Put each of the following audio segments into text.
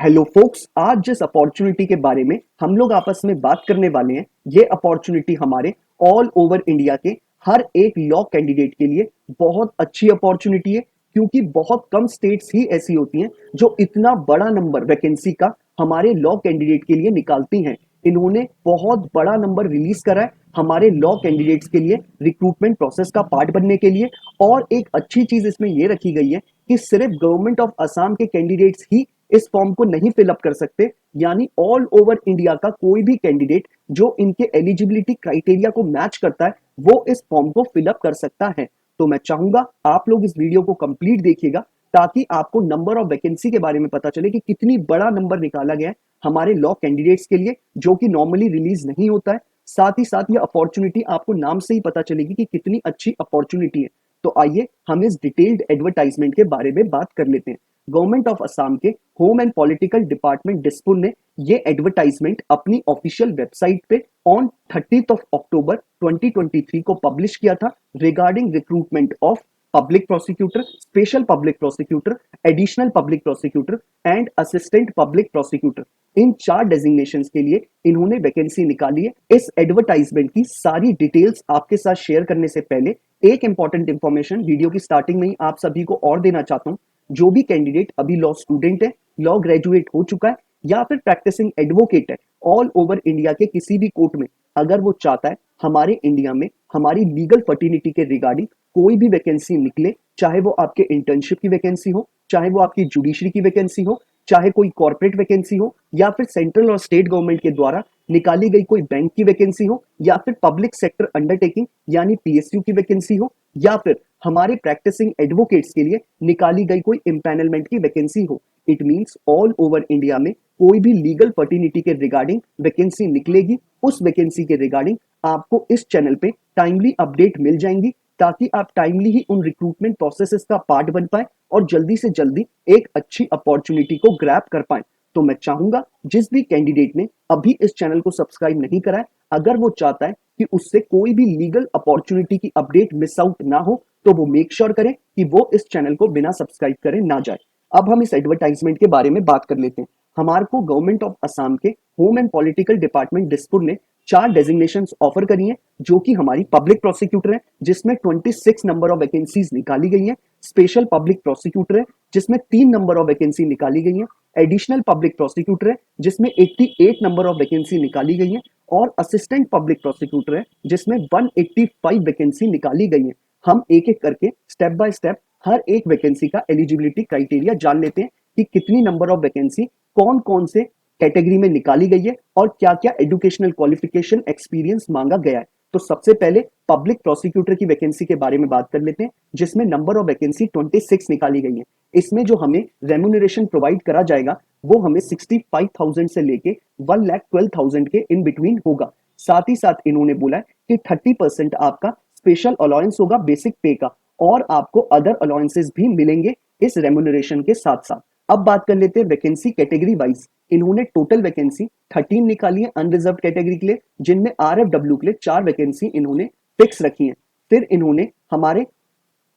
Hello focus, आज जिस opportunity के बारे में हम लोग आपस में बात करने वाले हैं, ये अपॉर्चुनिटी हमारे ऑल ओवर इंडिया के हर एक लॉ कैंडिडेट के लिए बहुत अच्छी अपॉर्चुनिटी है। क्योंकि बहुत कम स्टेट्स ही ऐसी होती हैं जो इतना बड़ा नंबर वैकेंसी का हमारे लॉ कैंडिडेट के लिए निकालती हैं। इन्होंने बहुत बड़ा नंबर रिलीज करा है हमारे लॉ कैंडिडेट्स के लिए रिक्रूटमेंट प्रोसेस का पार्ट बनने के लिए। और एक अच्छी चीज इसमें यह रखी गई है कि सिर्फ गवर्नमेंट ऑफ असम के कैंडिडेट्स ही इस फॉर्म को नहीं फिलअप कर सकते, यानी ऑल ओवर इंडिया का कोई भी कैंडिडेट जो इनके एलिजिबिलिटी क्राइटेरिया को मैच करता है वो इस फॉर्म को फिलअप कर सकता है। तो मैं चाहूंगा आप लोग इस वीडियो को कंप्लीट देखिएगा ताकि आपको नंबर ऑफ वैकेंसी के बारे में पता चले कि कितनी बड़ा नंबर निकाला गया है हमारे लॉ कैंडिडेट्स के लिए, जो कि नॉर्मली रिलीज नहीं होता है। साथ ही साथ ये अपॉर्चुनिटी आपको नाम से ही पता चलेगी कि कितनी अच्छी अपॉर्चुनिटी है। तो आइए हम इस डिटेल्ड एडवर्टाइजमेंट के बारे में बात कर लेते हैं। गवर्नमेंट ऑफ असम के home and political department Dispur ने ये एडवर्टाइजमेंट अपनी ऑफिशियल वेबसाइट पे ऑन 30 अक्टूबर 2023 को पब्लिश किया था regarding recruitment of public prosecutor, special public prosecutor, additional public prosecutor and assistant public prosecutor. In 4 designations के लिए इन्होंने वैकेंसी निकाली है। इस एडवर्टाइजमेंट की सारी डिटेल्स आपके साथ शेयर करने से पहले एक इंपॉर्टेंट इंफॉर्मेशन वीडियो की स्टार्टिंग में ही आप सभी को और देना चाहता हूं। जो भी कैंडिडेट अभी लॉ स्टूडेंट है, लॉ ग्रेजुएट हो चुका है या फिर प्रैक्टिसिंग एडवोकेट है ऑल ओवर इंडिया के किसी भी कोर्ट में, अगर वो चाहता है हमारे इंडिया में हमारी लीगल फर्टिनिटी के रिगार्डिंग कोई भी वैकेंसी निकले, चाहे वो आपके इंटर्नशिप की वैकेंसी हो, चाहे वो आपकी जुडिशरी की वैकेंसी हो, चाहे कोई कॉर्पोरेट वैकेंसी हो, या फिर सेंट्रल और स्टेट गवर्नमेंट के द्वारा निकाली गई कोई बैंक की वैकेंसी हो, या फिर पब्लिक सेक्टर अंडरटेकिंग यानी पीएसयू की वैकेंसी हो, या फिर हमारे प्रैक्टिसिंग एडवोकेट्स के लिए निकाली गई कोई इम्पैनलमेंट की वैकेंसी हो। It means all over India में कोई भी लीगल फर्टिनिटी के रिगार्डिंग वैकेंसी निकलेगी, उस वैकेंसी के रिगार्डिंग आपको इस चैनल पे टाइमली अपडेट मिल जाएंगी ताकि आप टाइमली ही उन रिक्रूटमेंट प्रोसेसेस का पार्ट बन पाए और जल्दी से जल्दी एक अच्छी अपॉर्चुनिटी को ग्रैब कर पाए। तो मैं चाहूंगा जिस भी कैंडिडेट ने अभी इस चैनल को सब्सक्राइब नहीं करा है, अगर वो चाहता है कि उससे कोई भी लीगल अपॉर्चुनिटी की अपडेट मिस आउट ना हो, तो वो मेक श्योर करें कि वो इस चैनल को बिना सब्सक्राइब करे ना जाए। अब हम इस एडवर्टाइजमेंट के बारे में बात कर लेते हैं। हमारे को गवर्नमेंट ऑफ असम के home and political department Dispur ने 4 डेजिग्नेशन ऑफर करी हैं, जो कि हमारी पब्लिक प्रोसिक्यूटर है जिसमें 26 नंबर ऑफ वैकेंसीज निकाली गई हैं, स्पेशल पब्लिक प्रोसिक्यूटर है जिसमें 3 नंबर ऑफ वैकेंसी निकाली गई हैं, एडिशनल पब्लिक प्रोसिक्यूटर है जिसमें 88 नंबर ऑफ वैकेंसी निकाली गई हैं, और असिस्टेंट पब्लिक प्रोसिक्यूटर है जिसमें 185 वैकेंसी निकाली गई है। हम एक एक करके स्टेप बाय स्टेप हर एक वैकेंसी का एलिजिबिलिटी क्राइटेरिया जान लेते हैं कि कितनी नंबर ऑफ वैकेंसी कौन कौन से कैटेगरी में निकाली गई है और क्या क्या एजुकेशनल क्वालिफिकेशन एक्सपीरियंस मांगा गया है। तो सबसे पहले पब्लिक प्रोसिक्यूटर की वैकेंसी के बारे में बात कर लेते हैं, जिसमें नंबर ऑफ वैकेंसी 26 निकाली गई है। इसमें जो हमें रेम्यूनरेशन प्रोवाइड करा जाएगा वो हमें 65,000 से लेके 1,12,000 के इन बिटवीन होगा। साथ ही साथ इन्होंने बोला है कि 30% आपका स्पेशल अलाउंस होगा बेसिक पे का, और आपको अदर अलाउंसेस भी मिलेंगे इस रेम्यूनरेशन के साथ साथ। अब बात कर लेते हैं वैकेंसी कैटेगरी वाइज। इन्होंने टोटल वैकेंसी 13 निकाली है अनरिजर्व कैटेगरी के लिए, जिनमें आरएफडब्ल्यू के लिए 4 वैकेंसी इन्होंने फिक्स रखी है। फिर इन्होंने हमारे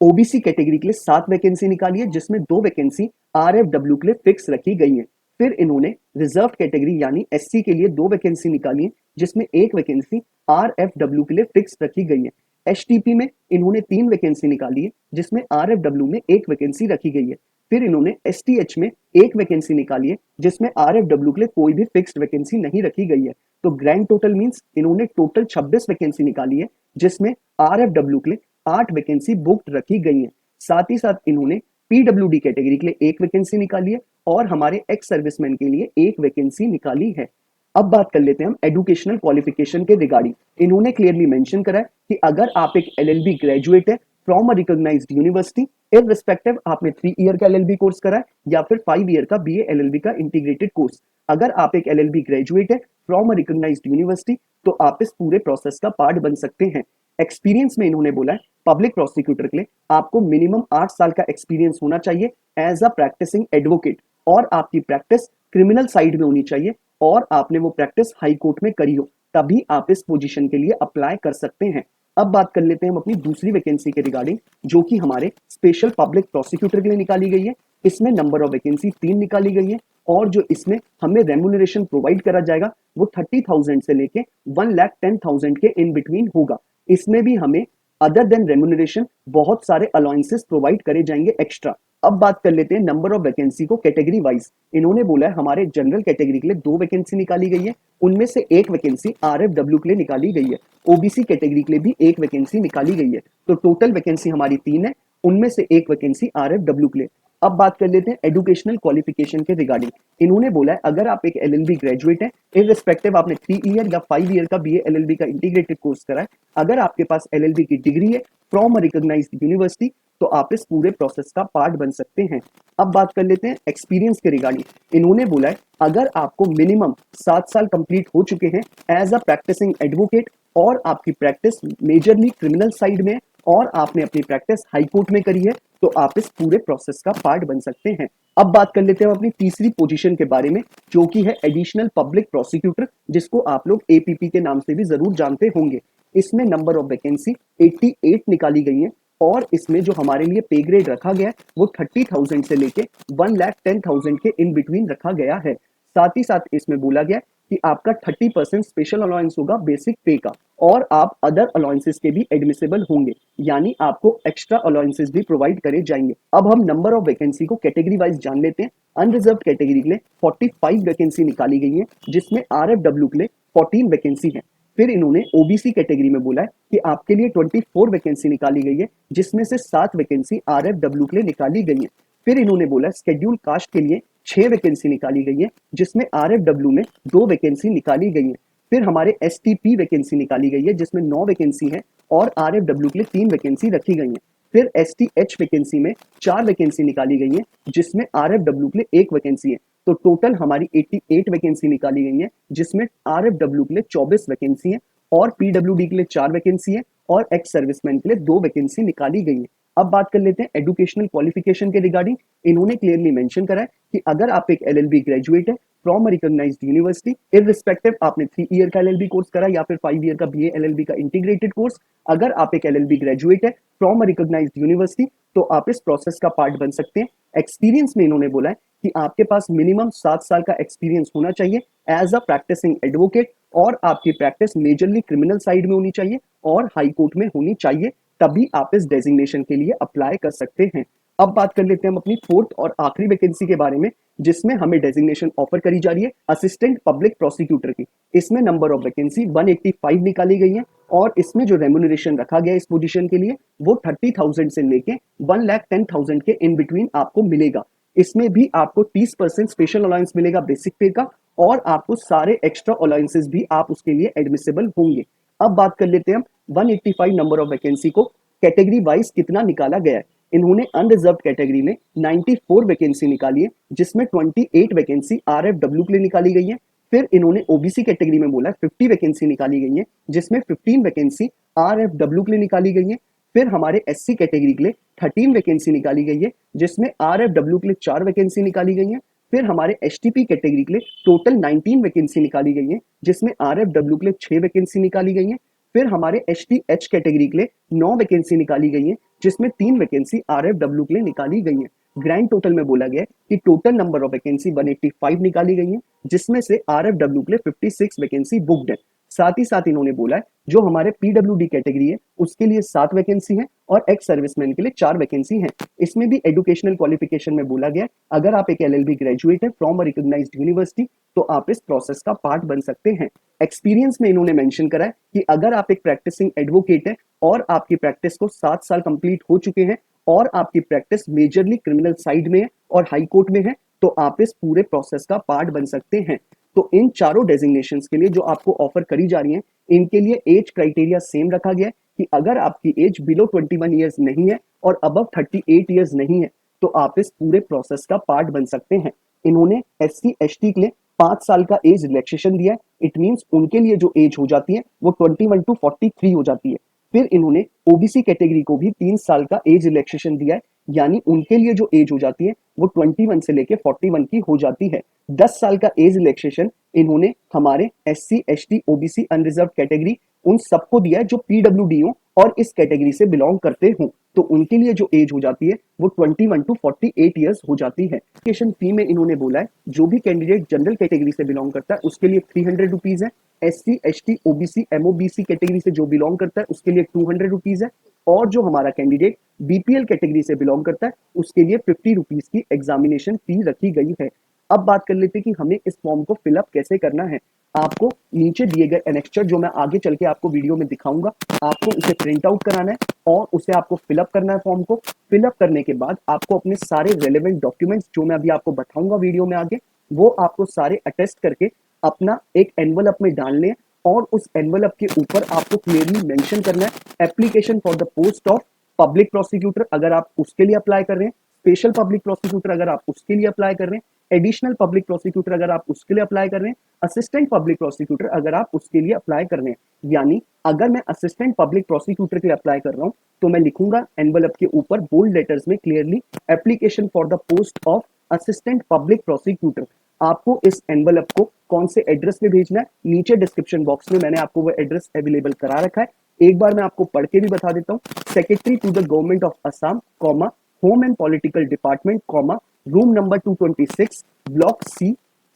ओबीसी कैटेगरी के लिए 7 वैकेंसी निकाली है, जिसमें 2 वैकेंसी आरएफडब्ल्यू के लिए फिक्स रखी गई है। फिर इन्होंने रिजर्व कैटेगरी यानी एससी के लिए 2 वैकेंसी निकाली है, जिसमें 1 वैकेंसी आरएफडब्ल्यू के लिए फिक्स रखी गई है। एचटीपी में इन्होंने 3 वैकेंसी निकाली है, जिसमें आरएफडब्ल्यू में 1 वैकेंसी रखी गई है। फिर इन्होंने एसटीएच में 1 वैकेंसी निकाली है, जिसमें आरएफडब्ल्यू के लिए कोई भी फिक्स्ड वैकेंसी नहीं रखी गई है। तो ग्रैंड टोटल मींस इन्होंने टोटल 26 वैकेंसी निकाली है, जिसमें आरएफडब्ल्यू के लिए 8 वैकेंसी बुक्ड रखी गई है। साथ ही साथ इन्होंने पीडब्ल्यूडी कैटेगरी के लिए 1 वैकेंसी निकाली है और हमारे एक्स सर्विसमैन के लिए 1 वैकेंसी निकाली है। अब बात कर लेते हैं हम एजुकेशनल क्वालिफिकेशन के रिगार्डिंग। इन्होंने क्लियरली मेंशन करा है कि अगर आप एक एलएलबी ग्रेजुएट है from a recognised university, irrespective आपने 3 ईयर का एलएलबी कोर्स करा है या फिर 5 ईयर का बीए एलएलबी का इंटीग्रेटेड कोर्स, अगर आप एक एलएलबी ग्रेजुएट है फ्रॉम अ रिकॉग्नाइज्ड यूनिवर्सिटी तो आप इस पूरे प्रोसेस का पार्ट बन सकते हैं। एक्सपीरियंस में इन्होंने बोला है पब्लिक प्रोसिक्यूटर के लिए आपको मिनिमम 8 साल का एक्सपीरियंस होना चाहिए एज अ प्रैक्टिसिंग एडवोकेट, और आपकी प्रैक्टिस क्रिमिनल साइड में होनी चाहिए और आपने वो प्रैक्टिस हाई कोर्ट में करी हो, तभी आप इस पोजीशन के लिए अप्लाई कर सकते हैं। अब बात कर लेते हैं हम अपनी दूसरी वैकेंसी के रिगार्डिंग, जो कि हमारे स्पेशल पब्लिक प्रोसिक्यूटर के लिए निकाली गई है। इसमें नंबर ऑफ वैकेंसी 3 निकाली गई है और जो इसमें हमें रेम्यूनरेशन प्रोवाइड करा जाएगा वो 30,000 से लेके 1,10,000 के इन बिटवीन होगा। इसमें भी हमें अदर देन रेम्यूनरेशन बहुत सारे अलाउंसेस प्रोवाइड करे जाएंगे एक्स्ट्रा। अब बात कर लेते हैं नंबर ऑफ वैकेंसी को कैटेगरी वाइज। इन्होंने बोला है हमारे जनरल कैटेगरी के लिए 2 वैकेंसी निकाली गई है, उनमें से 1 वैकेंसी आरएफडब्ल्यू के लिए निकाली गई है। ओबीसी कैटेगरी के लिए भी 1 वैकेंसी निकाली गई है। तो टोटल वैकेंसी हमारी 3 है, उनमें से 1 वैकेंसी आरएफडब्ल्यू के लिए। अब बात कर लेते हैं एजुकेशनल क्वालिफिकेशन के रिगार्डिंग। इन्होंने बोला है अगर आप एक एलएलबी ग्रेजुएट हैं, इररिस्पेक्टिव आपने 3 ईयर या 5 ईयर का बीए एलएलबी का इंटीग्रेटेड कोर्स करा है, अगर आपके पास एलएलबी की डिग्री है फ्रॉम अ रिकॉग्नाइज्ड यूनिवर्सिटी, तो आप इस पूरे प्रोसेस का पार्ट बन सकते हैं। अब बात कर लेते हैं एक्सपीरियंस के रिगार्डिंग। इन्होंने बोला है अगर आपको मिनिमम 7 साल कंप्लीट हो चुके हैं एज अ प्रैक्टिसिंग एडवोकेट और आपकी प्रैक्टिस मेजरली क्रिमिनल साइड में और आपने अपनी प्रैक्टिस हाई कोर्ट में करी है, तो आप इस पूरे प्रोसेस का पार्ट बन सकते हैं। अब बात कर लेते हैं अपनी तीसरी पोजीशन के बारे में, जो कि है एडिशनल पब्लिक प्रोसिक्यूटर, जिसको आप लोग एपीपी के नाम से भी जरूर जानते होंगे। इसमें नंबर ऑफ वैकेंसी 88 निकाली गई है और इसमें जो हमारे लिए पे ग्रेड रखा गया है वो 30,000 से लेके 1,10,000 के इन बिटवीन रखा गया है। साथ ही साथ इसमें बोला गया कि आपका 30% स्पेशल अलाउंस होगा बेसिक पे का और आप अदर अलाउंसेस के भी एडमिसेबल होंगे, यानी आपको एक्स्ट्रा अलाउंसेस भी प्रोवाइड करे जाएंगे। अब हम नंबर ऑफ वैकेंसी को कैटेगरी वाइज जान लेते हैं। अनरिजर्व कैटेगरी के लिए 45 वैकेंसी निकाली गई है, जिसमें आरएफडब्ल्यू के लिए 14 वैकेंसी है। फिर इन्होंने ओबीसी कैटेगरी में बोला है कि आपके लिए 24 वैकेंसी निकाली गई है, जिसमें से 7 वैकेंसी आरएफडब्ल्यू के लिए निकाली गई है। फिर इन्होंने बोला शेड्यूल कास्ट के लिए 6 वैकेंसी निकाली गई है, जिसमें आरएफडब्ल्यू में 2 वैकेंसी निकाली गई है। फिर हमारे एसटीपी वैकेंसी निकाली गई है, जिसमें 9 वैकेंसी है और आरएफडब्ल्यू के लिए 3 वैकेंसी रखी गई है। फिर एसटीएच वैकेंसी में 4 वैकेंसी निकाली गई है, जिसमें आरएफडब्ल्यू के लिए 1 वैकेंसी है। तो टोटल हमारी 88 वैकेंसी निकाली गई है, जिसमें आरएफडब्ल्यू के लिए 24 वैकेंसी है और पीडब्ल्यूडी के लिए 4 वैकेंसी है और एक्स सर्विसमैन के लिए 2 वैकेंसी निकाली गई है। अब बात कर लेते हैं एजुकेशनल क्वालिफिकेशन के रिगार्डिंग। इन्होंने क्लियरली मेंशन करा है कि अगर आप एक एलएलबी ग्रेजुएट है from a recognised university, irrespective आपने 3 ईयर का एलएलबी कोर्स करा या फिर 5 ईयर का बीए एलएलबी का इंटीग्रेटेड कोर्स, अगर आप एक एलएलबी ग्रेजुएट है फ्रॉम अ रिकॉग्नाइज्ड यूनिवर्सिटी, तो आप इस प्रोसेस का पार्ट बन सकते हैं। एक्सपीरियंस में इन्होंने बोला है कि आपके पास मिनिमम 7 साल का एक्सपीरियंस होना चाहिए एज अ प्रैक्टिसिंग एडवोकेट और आपकी प्रैक्टिस मेजरली क्रिमिनल साइड में होनी चाहिए और हाई कोर्ट में होनी चाहिए, तभी आप इस डेजिग्नेशन के लिए अप्लाई कर सकते हैं। अब बात कर लेते हैं हम अपनी फोर्थ और आखिरी वैकेंसी के बारे में, जिसमें हमें डेजिग्नेशन ऑफर करी जा रही है असिस्टेंट पब्लिक प्रोसिक्यूटर की। इसमें नंबर ऑफ वैकेंसी 185 निकाली गई है और इसमें जो रेम्यूनरेशन रखा गया इस पोजीशन के लिए वो 30,000 से लेके 1,10,000 के इन बिटवीन आपको मिलेगा। इसमें भी आपको 30% स्पेशल अलाउंस मिलेगा बेसिक पे का और आपको सारे एक्स्ट्रा अलाउंसेस भी आप उसके लिए एडमिसेबल होंगे। अब बात कर लेते हैं हम 185 नंबर ऑफ वैकेंसी को कैटेगरी वाइज कितना निकाला गया है। इन्होंने अनरिजर्व कैटेगरी में 94 वैकेंसी निकाली है, जिसमें 28 वैकेंसी आरएफडब्ल्यू के लिए निकाली गई है। फिर इन्होंने ओबीसी कैटेगरी में बोला 50 वैकेंसी निकाली गई है, जिसमें 15 वैकेंसी आरएफडब्ल्यू के लिए निकाली गई है। फिर हमारे एससी कैटेगरी के लिए 13 वैकेंसी निकाली गई है, जिसमें आरएफडब्ल्यू के लिए 4 वैकेंसी निकाली गई है। फिर हमारे एसटीपी कैटेगरी के लिए टोटल 19 वैकेंसी निकाली गई है, जिसमें आरएफडब्ल्यू के लिए 6 वैकेंसी निकाली गई है। फिर हमारे एचटीएच कैटेगरी के लिए 9 वैकेंसी निकाली गई है, जिसमें 3 वैकेंसी आरएफडब्ल्यू के लिए निकाली गई है। ग्रैंड टोटल में बोला गया है कि टोटल नंबर ऑफ वैकेंसी 185 निकाली गई है, जिसमें से आरएफडब्ल्यू के लिए 56 वैकेंसी बुक्ड है। साथ ही साथ इन्होंने बोला है जो हमारे पीडब्ल्यूडी कैटेगरी है उसके लिए 7 वैकेंसी है और एक्स सर्विसमैन के लिए 4 वैकेंसी है। इसमें भी एजुकेशनल क्वालिफिकेशन में बोला गया है अगर आप एक एलएलबी ग्रेजुएट है फ्रॉम अ रिकॉग्नाइज्ड यूनिवर्सिटी, तो आप इस प्रोसेस का पार्ट बन सकते हैं। एक्सपीरियंस में इन्होंने मेंशन करा है कि अगर आप एक प्रैक्टिसिंग एडवोकेट है और आपकी प्रैक्टिस को 7 साल कंप्लीट हो चुके हैं और आपकी प्रैक्टिस मेजरली क्रिमिनल साइड में है और हाई कोर्ट में है, तो आप इस पूरे प्रोसेस का पार्ट बन सकते हैं। तो इन चारों डेजिग्नेशंस के लिए जो आपको ऑफर करी जा रही हैं, इनके लिए एज क्राइटेरिया सेम रखा गया है कि अगर आपकी एज बिलो 21 ईयर्स नहीं है और अबव 38 ईयर्स नहीं है, तो आप इस पूरे प्रोसेस का पार्ट बन सकते हैं। इन्होंने एससी एसटी के लिए 5 साल का एज रिलैक्सेशन दिया है। इट मीन्स उनके लिए जो एज हो जाती है वो 21 टू 43 हो जाती है। फिर इन्होंने ओबीसी कैटेगरी को भी 3 साल का एज रिलैक्सेशन दिया है, यानी उनके लिए जो एज हो जाती है वो 21 से लेके 41 की हो जाती है। 10 साल का एज रिलैक्सेशन इन्होंने हमारे SC ST OBC unreserved category उन सबको दिया है जो पीडब्ल्यूडी हो और इस कैटेगरी से बिलोंग करते हों तो उनके लिए जो एज हो जाती है वो 21 टू 48 ईयर्स हो जाती है। एप्लीकेशन फी में इन्होंने बोला है जो भी कैंडिडेट जनरल कैटेगरी से बिलोंग करता है उसके लिए 300 रुपीज है, SC ST OBC MOBC category से जो बिलोंग करता है उसके लिए 200 रुपीज है, और जो हमारा कैंडिडेट BPL कैटेगरी से बिलोंग करता है उसके लिए 50 रुपीज की एग्जामिनेशन फी रखी गई है। अब बात कर लेते हैं कि हमें इस फॉर्म को फिलअप कैसे करना है। आपको नीचे दिए गए एनेक्स्चर जो मैं आगे चल के आपको वीडियो में दिखाऊंगा, आपको उसे प्रिंट आउट कराना है और उसे आपको फिलअप करना है। फॉर्म को फिलअप करने के बाद आपको अपने सारे रेलेवेंट डॉक्यूमेंट्स जो मैं अभी आपको बताऊंगा वीडियो में आगे, वो आपको सारे अटेस्ट करके अपना एक एनवलप में डालने हैं और उस एनवलप के ऊपर आपको क्लियरली मेंशन करना है application for the post of public prosecutor अगर आप उसके लिए अप्लाई कर रहे हैं, स्पेशल पब्लिक प्रोसिक्यूटर अगर आप उसके लिए अप्लाई कर रहे हैं, एडिशनल पब्लिक प्रोसिक्यूटर अगर आप उसके लिए अप्लाई कर रहे हैं, असिस्टेंट पब्लिक प्रोसिक्यूटर अगर आप उसके लिए अप्लाई कर रहे हैं। यानी अगर मैं असिस्टेंट पब्लिक प्रोसिक्यूटर के लिए अप्लाई कर रहा हूं तो मैं लिखूंगा एनवलप के ऊपर बोल्ड लेटर्स में clearly application for the post of assistant public prosecutor. आपको इस एनवलप को कौन से एड्रेस पे भेजना है, नीचे डिस्क्रिप्शन बॉक्स में मैंने आपको वो एड्रेस अवेलेबल करा रखा है। एक बार मैं आपको पढ़ के भी बता देता हूँ। Secretary to the government of Assam, comma home and political department, comma room number 226, block C,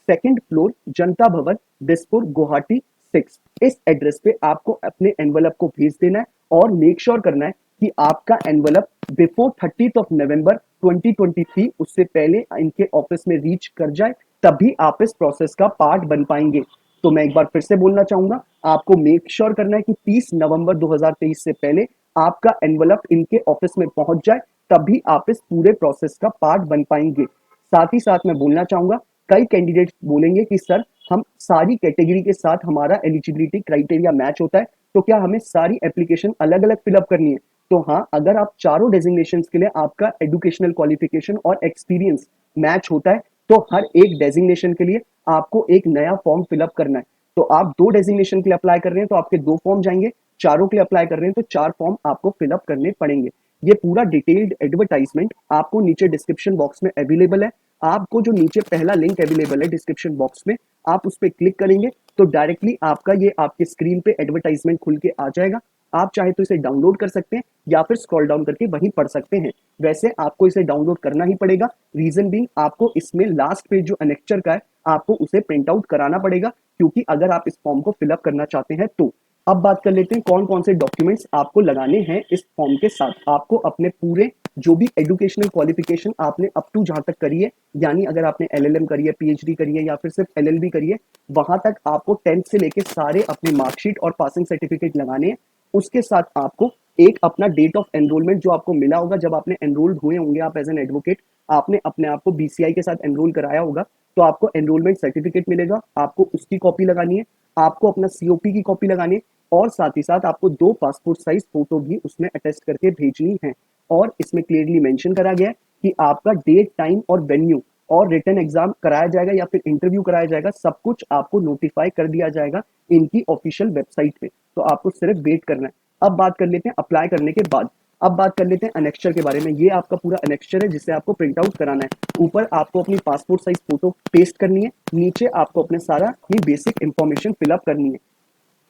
second floor, Janata Bhavan, Dispur, Guwahati 6। इस एड्रेस पे आपको अपने एनवलप को भेज देना है और मेक श्योर करना है कि आपका एनवलप बिफोर 30 नवंबर 2023 उससे पहले इनके ऑफिस में रीच कर जाए, तभी आप इस प्रोसेस का पार्ट बन पाएंगे। तो मैं एक बार फिर से बोलना चाहूंगा, आपको मेक श्योर करना है कि 30 नवंबर 2023 से पहले आपका एनवलप इनके ऑफिस में पहुंच जाए, तभी आप इस पूरे प्रोसेस का पार्ट बन पाएंगे। साथ ही साथ मैं बोलना चाहूंगा, कई कैंडिडेट्स बोलेंगे कि सर हम सारी कैटेगरी के साथ हमारा एलिजिबिलिटी क्राइटेरिया मैच होता है, तो क्या हमें सारी एप्लीकेशन अलग अलग फिलअप करनी है? तो हाँ, अगर आप चारों डेजिग्नेशन के लिए आपका एजुकेशनल क्वालिफिकेशन और एक्सपीरियंस मैच होता है तो हर एक डेजिग्नेशन के लिए आपको एक नया फॉर्म फिलअप करना है। तो आप 2 डेजिग्नेशन के लिए अप्लाई कर रहे हैं तो आपके 2 फॉर्म जाएंगे, चारों के लिए अप्लाई कर रहे हैं तो 4 फॉर्म आपको फिलअप करने पड़ेंगे। ये पूरा डिटेल्ड एडवर्टाइजमेंट आपको नीचे डिस्क्रिप्शन बॉक्स में अवेलेबल है। आपको जो नीचे पहला लिंक अवेलेबल है डिस्क्रिप्शन बॉक्स में, आप उस पर क्लिक करेंगे तो डायरेक्टली आपका ये आपके स्क्रीन पे एडवर्टाइजमेंट खुल के आ जाएगा। आप चाहे तो इसे डाउनलोड कर सकते हैं या फिर स्क्रॉल डाउन करके वहीं पढ़ सकते हैं। वैसे आपको इसे डाउनलोड करना ही पड़ेगा, रीजन बीइंग आपको इसमें लास्ट पेज जो अनेक्चर का है आपको उसे प्रिंट आउट कराना पड़ेगा, क्योंकि अगर आप इस फॉर्म को फिलअप करना चाहते हैं तो। अब बात कर लेते हैं कौन कौन से डॉक्यूमेंट्स आपको लगाने हैं इस फॉर्म के साथ। आपको अपने पूरे जो भी एजुकेशनल क्वालिफिकेशन आपने अप टू जहां तक करी है, यानी अगर आपने LLM करी है, PhD करी है या फिर सिर्फ LLB करी है, वहां तक आपको 10th से लेके सारे अपनी मार्कशीट और पासिंग सर्टिफिकेट लगाने हैं। उसके साथ आपको एक अपना डेट ऑफ एनरोलमेंट जो आपको मिला होगा जब आपने एनरोल्ड हुए होंगे, आप एज एन एडवोकेट आपने अपने आप को BCI के साथ एनरोल कराया होगा, तो आपको एनरोलमेंट सर्टिफिकेट मिलेगा, आपको उसकी कॉपी लगानी है। आपको अपना COP की कॉपी लगानी है और साथ ही साथ आपको 2 पासपोर्ट साइज फोटो भी उसमें अटेस्ट करके भेजनी है। और इसमें क्लियरली मेंशन करा गया है कि आपका डेट, टाइम और वेन्यू और रिटन एग्जाम कराया जाएगा या फिर इंटरव्यू कराया जाएगा, सब कुछ आपको नोटिफाई कर दिया जाएगा इनकी ऑफिशियल वेबसाइट पे। तो आपको सिर्फ वेट करना है। अब बात कर लेते हैं अप्लाई करने के बाद। अब बात कर लेते हैं अनेक्स्चर के बारे में। ये आपका पूरा अनेक्स्चर है जिसे आपको प्रिंट आउट कराना है। ऊपर आपको अपनी पासपोर्ट साइज फोटो पेस्ट करनी है, नीचे आपको अपने सारा ही बेसिक इंफॉर्मेशन फिलअप करनी है।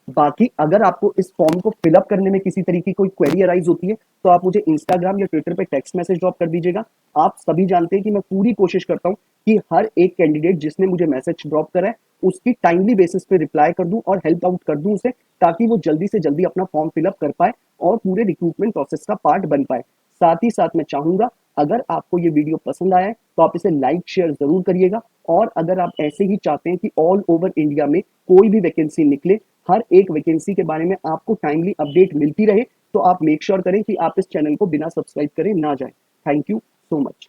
बाकी अगर आपको इस फॉर्म को फिलअप करने में किसी तरीके की कोई क्वेरी अराइज होती है तो आप मुझे इंस्टाग्राम या ट्विटर पे टेक्स्ट मैसेज ड्रॉप कर दीजिएगा। आप सभी जानते हैं कि मैं पूरी कोशिश करता हूं कि हर एक कैंडिडेट जिसने मुझे मैसेज ड्रॉप करा है उसकी टाइमली बेसिस पे रिप्लाई कर दूं और हेल्प आउट कर दूं उसे, ताकि वो जल्दी से जल्दी अपना फॉर्म फिलअप कर पाए और पूरे रिक्रूटमेंट प्रोसेस का पार्ट बन पाए। साथ ही साथ मैं चाहूंगा अगर आपको ये वीडियो पसंद आया है तो आप इसे लाइक शेयर जरूर करिएगा, और अगर आप ऐसे ही चाहते हैं कि ऑल ओवर इंडिया में कोई भी वैकेंसी निकले, हर एक वैकेंसी के बारे में आपको टाइमली अपडेट मिलती रहे, तो आप मेक श्योर करें कि आप इस चैनल को बिना सब्सक्राइब करे ना जाएं। Thank you so much.